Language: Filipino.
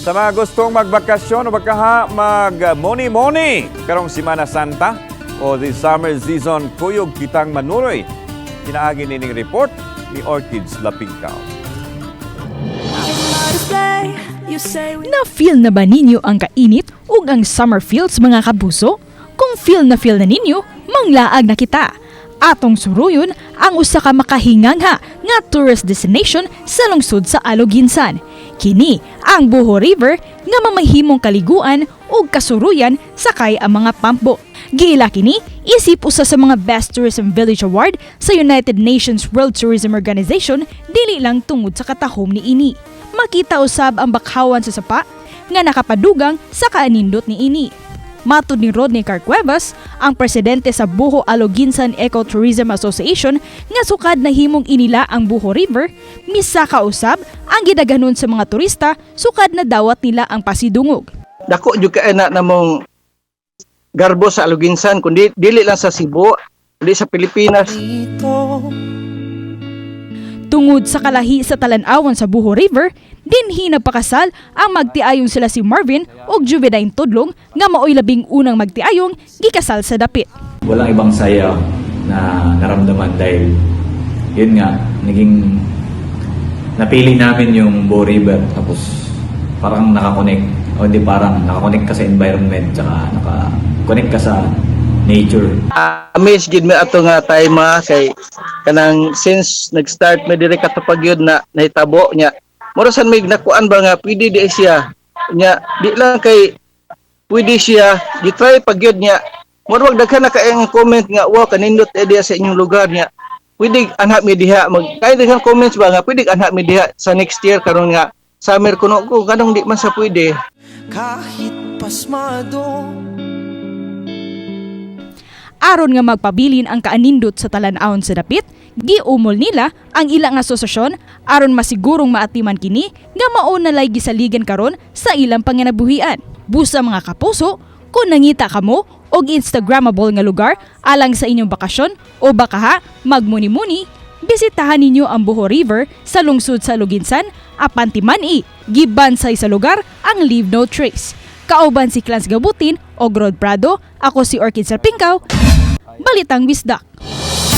Sa mga gustong magbakasyon o baka mag-moni-moni karong Semana Santa o the summer season, kuyog kitang manuroy. Pinaagi nining report ni Orchids Lapingkaw. Na-feel na ba ninyo ang kainit ug ang summer feels mga kabuso? Kung feel na ninyo, manglaag na kita. Atong suruyon ang usa ka makahingangha nga tourist destination sa lungsod sa Aloginsan. Kini ang Buho River nga mamahimong kaliguan ug kasuruyan sakay ang mga pampo. Giila kini isip usa sa mga Best Tourism Village Award sa United Nations World Tourism Organization dili lang tungod sa katahom ni ini. Makita usab ang bakhawan sa sapa nga nakapadugang sa kaanindot ni ini. Matud ni Rodney Carcuevas, ang presidente sa Buho Aloginsan Ecotourism Association, nga sukad na himong inila ang Buho River, misa kausab ang gidaganon sa mga turista sukad na dawat nila ang pasidungog. Dako jud kay na namong garbo sa Aloginsan kundi dili lang sa Cebu, dili sa Pilipinas. Tungod sa kalahi sa talan-awan sa Buho River, dinhi nagpakasal ang magtiayong sila si Marvin ug Juvenine Tudlong nga maoy labing unang magtiayong gikasal sa dapit. Walang ibang saya na naramdaman dahil yun nga, naging napili namin yung Buho River tapos parang nakakonect o di parang nakakonect ka sa environment tsaka nakakonect ka sa nature. Amazed gid mi ato nga time kay kanang since nag-start mi diri katapag yun na nahitabo nya. Mura san may nakuan ba nga pwede di siya nya di lang kay pwede siya gi-try pag yun nya. Mura wag daghan na kaayong comment nga wow kanindot diha sa inyong lugar nya. Pwede anha mi diha mag kay daghan comments ba nga pwede anha mi diha sa next year karon nga summer kuno ko kanang di man sa pwede. Kahit pasmado Aron nga magpabilin ang kaanindot sa talan-awon sa dapit, giumol nila ang ilang asosasyon aron masigurong maatiman kini nga mao na lay gisaligan karon sa ilang panginabuhian. Busa mga kapuso, kung nangita kamo og Instagrammable nga lugar alang sa inyong bakasyon o baka magmuni-muni, bisitahan ninyo ang Buho River sa lungsod sa Aloginsan apan timan-i gibansay sa lugar ang Leave No Trace. Kauban si Clans Gabutin o Rod Prado, ako si Orchids Lapingkaw, Balitang Wisdak.